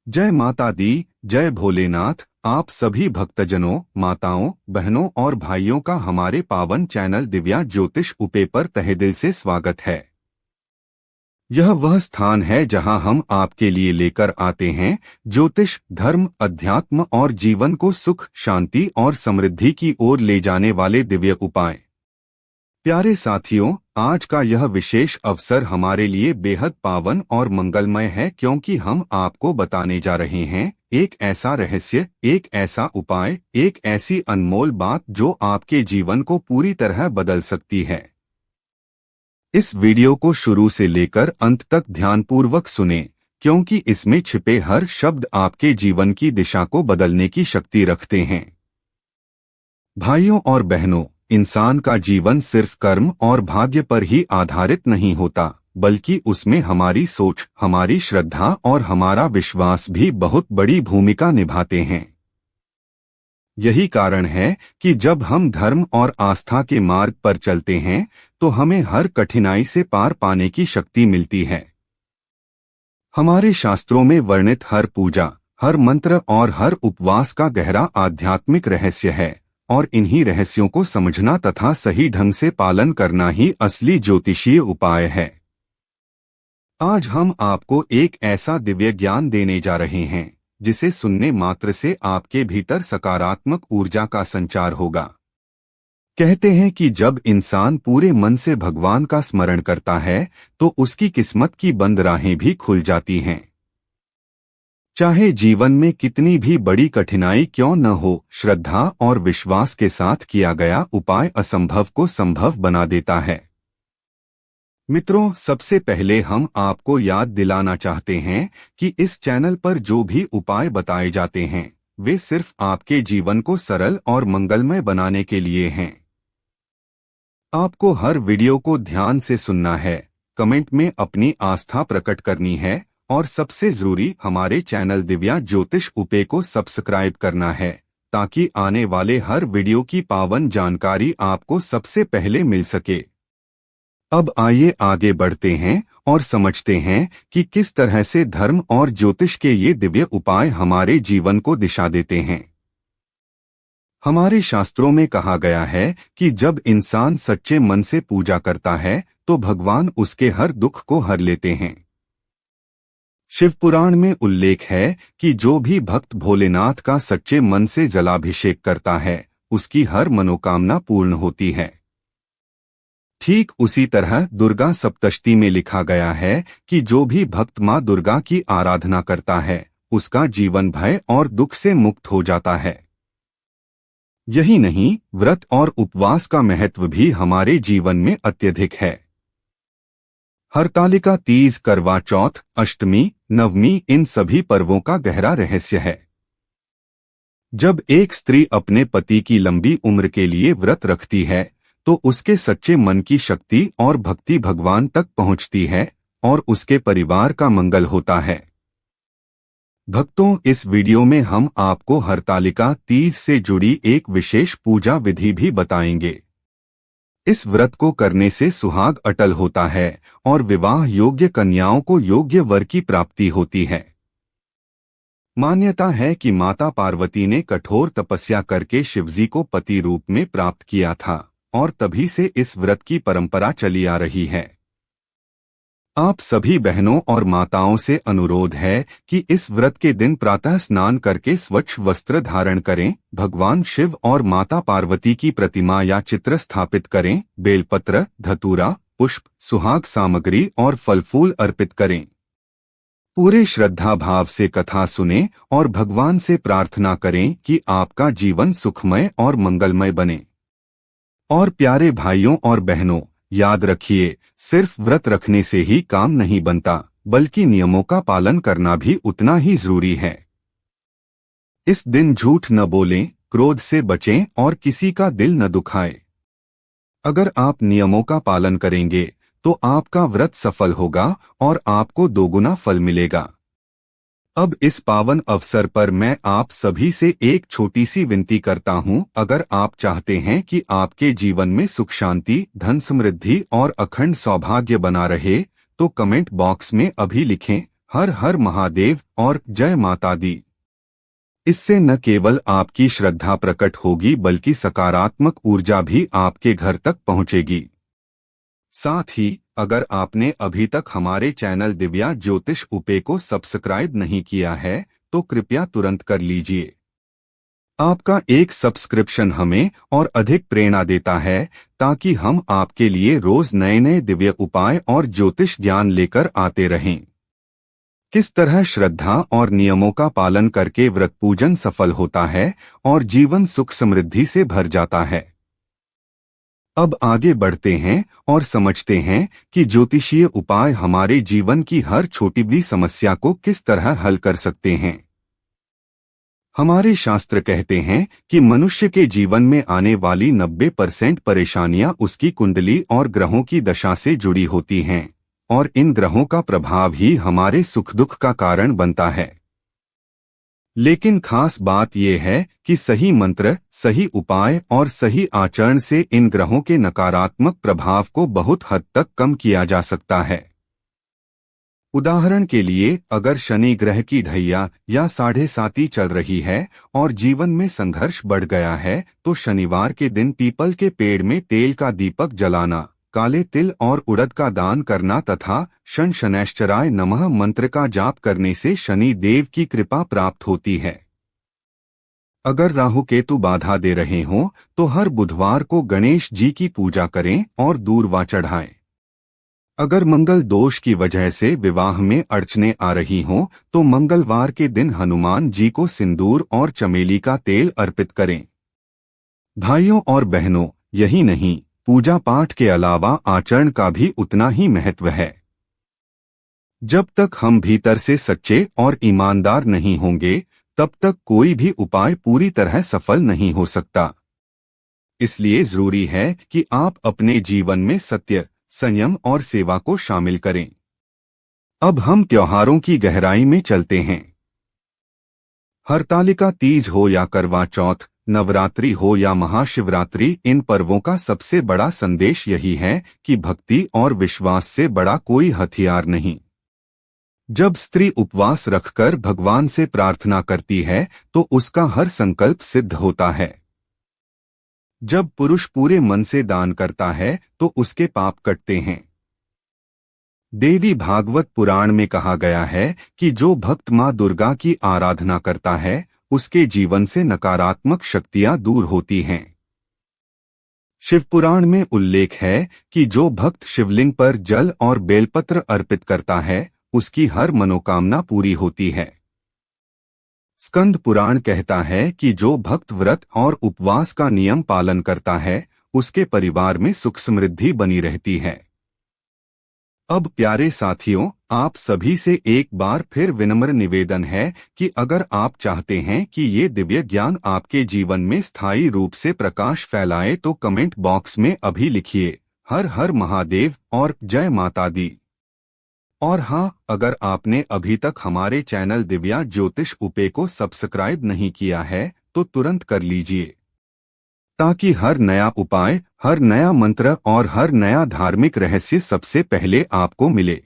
जय माता दी, जय भोलेनाथ। आप सभी भक्तजनों, माताओं, बहनों और भाइयों का हमारे पावन चैनल दिव्या ज्योतिष उपे पर तहे दिल से स्वागत है। यह वह स्थान है जहां हम आपके लिए लेकर आते हैं ज्योतिष, धर्म, अध्यात्म और जीवन को सुख, शांति और समृद्धि की ओर ले जाने वाले दिव्य उपाय। प्यारे साथियों, आज का यह विशेष अवसर हमारे लिए बेहद पावन और मंगलमय है, क्योंकि हम आपको बताने जा रहे हैं एक ऐसा रहस्य, एक ऐसा उपाय, एक ऐसी अनमोल बात जो आपके जीवन को पूरी तरह बदल सकती है। इस वीडियो को शुरू से लेकर अंत तक ध्यानपूर्वक सुनें, क्योंकि इसमें छिपे हर शब्द आपके जीवन की दिशा को बदलने की शक्ति रखते हैं। भाइयों और बहनों, इंसान का जीवन सिर्फ कर्म और भाग्य पर ही आधारित नहीं होता, बल्कि उसमें हमारी सोच, हमारी श्रद्धा और हमारा विश्वास भी बहुत बड़ी भूमिका निभाते हैं। यही कारण है कि जब हम धर्म और आस्था के मार्ग पर चलते हैं तो हमें हर कठिनाई से पार पाने की शक्ति मिलती है। हमारे शास्त्रों में वर्णित हर पूजा, हर मंत्र और हर उपवास का गहरा आध्यात्मिक रहस्य है, और इन्हीं रहस्यों को समझना तथा सही ढंग से पालन करना ही असली ज्योतिषीय उपाय है। आज हम आपको एक ऐसा दिव्य ज्ञान देने जा रहे हैं जिसे सुनने मात्र से आपके भीतर सकारात्मक ऊर्जा का संचार होगा। कहते हैं कि जब इंसान पूरे मन से भगवान का स्मरण करता है तो उसकी किस्मत की बंद राहें भी खुल जाती हैं। चाहे जीवन में कितनी भी बड़ी कठिनाई क्यों न हो, श्रद्धा और विश्वास के साथ किया गया उपाय असंभव को संभव बना देता है। मित्रों, सबसे पहले हम आपको याद दिलाना चाहते हैं कि इस चैनल पर जो भी उपाय बताए जाते हैं वे सिर्फ आपके जीवन को सरल और मंगलमय बनाने के लिए हैं। आपको हर वीडियो को ध्यान से सुनना है, कमेंट में अपनी आस्था प्रकट करनी है और सबसे जरूरी हमारे चैनल दिव्या ज्योतिष उपे को सब्सक्राइब करना है, ताकि आने वाले हर वीडियो की पावन जानकारी आपको सबसे पहले मिल सके। अब आइए आगे बढ़ते हैं और समझते हैं कि किस तरह से धर्म और ज्योतिष के ये दिव्य उपाय हमारे जीवन को दिशा देते हैं। हमारे शास्त्रों में कहा गया है कि जब इंसान सच्चे मन से पूजा करता है तो भगवान उसके हर दुख को हर लेते हैं। शिवपुराण में उल्लेख है कि जो भी भक्त भोलेनाथ का सच्चे मन से जलाभिषेक करता है उसकी हर मनोकामना पूर्ण होती है। ठीक उसी तरह दुर्गा सप्तशती में लिखा गया है कि जो भी भक्त मां दुर्गा की आराधना करता है उसका जीवन भय और दुख से मुक्त हो जाता है। यही नहीं, व्रत और उपवास का महत्व भी हमारे जीवन में अत्यधिक है। हरतालिका तीज, करवा चौथ, अष्टमी, नवमी, इन सभी पर्वों का गहरा रहस्य है। जब एक स्त्री अपने पति की लंबी उम्र के लिए व्रत रखती है तो उसके सच्चे मन की शक्ति और भक्ति भगवान तक पहुंचती है और उसके परिवार का मंगल होता है। भक्तों, इस वीडियो में हम आपको हरतालिका तीज से जुड़ी एक विशेष पूजा विधि भी बताएंगे। इस व्रत को करने से सुहाग अटल होता है और विवाह योग्य कन्याओं को योग्य वर की प्राप्ति होती है। मान्यता है कि माता पार्वती ने कठोर तपस्या करके शिवजी को पति रूप में प्राप्त किया था और तभी से इस व्रत की परंपरा चली आ रही है। आप सभी बहनों और माताओं से अनुरोध है कि इस व्रत के दिन प्रातः स्नान करके स्वच्छ वस्त्र धारण करें, भगवान शिव और माता पार्वती की प्रतिमा या चित्र स्थापित करें, बेलपत्र, धतूरा, पुष्प, सुहाग सामग्री और फल फूल अर्पित करें। पूरे श्रद्धा भाव से कथा सुनें और भगवान से प्रार्थना करें कि आपका जीवन सुखमय और मंगलमय बने। और प्यारे भाइयों और बहनों, याद रखिए, सिर्फ व्रत रखने से ही काम नहीं बनता, बल्कि नियमों का पालन करना भी उतना ही जरूरी है। इस दिन झूठ न बोलें, क्रोध से बचें और किसी का दिल न दुखाएं। अगर आप नियमों का पालन करेंगे तो आपका व्रत सफल होगा और आपको दोगुना फल मिलेगा। अब इस पावन अवसर पर मैं आप सभी से एक छोटी सी विनती करता हूं। अगर आप चाहते हैं कि आपके जीवन में सुख, शांति, धन, समृद्धि और अखंड सौभाग्य बना रहे तो कमेंट बॉक्स में अभी लिखें हर हर महादेव और जय माता दी। इससे न केवल आपकी श्रद्धा प्रकट होगी बल्कि सकारात्मक ऊर्जा भी आपके घर तक पहुंचेगी। साथ ही अगर आपने अभी तक हमारे चैनल दिव्या ज्योतिष उपे को सब्सक्राइब नहीं किया है तो कृपया तुरंत कर लीजिए। आपका एक सब्सक्रिप्शन हमें और अधिक प्रेरणा देता है ताकि हम आपके लिए रोज नए नए दिव्य उपाय और ज्योतिष ज्ञान लेकर आते रहें। किस तरह श्रद्धा और नियमों का पालन करके व्रत पूजन सफल होता है और जीवन सुख समृद्धि से भर जाता है। अब आगे बढ़ते हैं और समझते हैं कि ज्योतिषीय उपाय हमारे जीवन की हर छोटी बड़ी समस्या को किस तरह हल कर सकते हैं। हमारे शास्त्र कहते हैं कि मनुष्य के जीवन में आने वाली 90% परेशानियां उसकी कुंडली और ग्रहों की दशा से जुड़ी होती हैं और इन ग्रहों का प्रभाव ही हमारे सुख दुख का कारण बनता है। लेकिन खास बात यह है कि सही मंत्र, सही उपाय और सही आचरण से इन ग्रहों के नकारात्मक प्रभाव को बहुत हद तक कम किया जा सकता है। उदाहरण के लिए अगर शनि ग्रह की ढैया या 7.5 चल रही है और जीवन में संघर्ष बढ़ गया है तो शनिवार के दिन पीपल के पेड़ में तेल का दीपक जलाना, काले तिल और उड़द का दान करना तथा शन शनैश्चराय नमः मंत्र का जाप करने से शनि देव की कृपा प्राप्त होती है। अगर राहु केतु बाधा दे रहे हों तो हर बुधवार को गणेश जी की पूजा करें और दूर्वा चढ़ाएं। अगर मंगल दोष की वजह से विवाह में अड़चने आ रही हों तो मंगलवार के दिन हनुमान जी को सिंदूर और चमेली का तेल अर्पित करें। भाइयों और बहनों, यही नहीं, पूजा पाठ के अलावा आचरण का भी उतना ही महत्व है। जब तक हम भीतर से सच्चे और ईमानदार नहीं होंगे तब तक कोई भी उपाय पूरी तरह सफल नहीं हो सकता। इसलिए जरूरी है कि आप अपने जीवन में सत्य, संयम और सेवा को शामिल करें। अब हम त्योहारों की गहराई में चलते हैं। हरतालिका तीज हो या करवा चौथ, नवरात्रि हो या महाशिवरात्रि, इन पर्वों का सबसे बड़ा संदेश यही है कि भक्ति और विश्वास से बड़ा कोई हथियार नहीं। जब स्त्री उपवास रखकर भगवान से प्रार्थना करती है तो उसका हर संकल्प सिद्ध होता है। जब पुरुष पूरे मन से दान करता है तो उसके पाप कटते हैं। देवी भागवत पुराण में कहा गया है कि जो भक्त मां दुर्गा की आराधना करता है उसके जीवन से नकारात्मक शक्तियां दूर होती हैं। शिव पुराण में उल्लेख है कि जो भक्त शिवलिंग पर जल और बेलपत्र अर्पित करता है उसकी हर मनोकामना पूरी होती है। स्कंद पुराण कहता है कि जो भक्त व्रत और उपवास का नियम पालन करता है उसके परिवार में सुख समृद्धि बनी रहती है। अब प्यारे साथियों, आप सभी से एक बार फिर विनम्र निवेदन है कि अगर आप चाहते हैं कि ये दिव्य ज्ञान आपके जीवन में स्थायी रूप से प्रकाश फैलाए तो कमेंट बॉक्स में अभी लिखिए हर हर महादेव और जय माता दी। और हाँ, अगर आपने अभी तक हमारे चैनल दिव्या ज्योतिष उपे को सब्सक्राइब नहीं किया है तो तुरंत कर लीजिए ताकि हर नया उपाय, हर नया मंत्र और हर नया धार्मिक रहस्य सबसे पहले आपको मिले।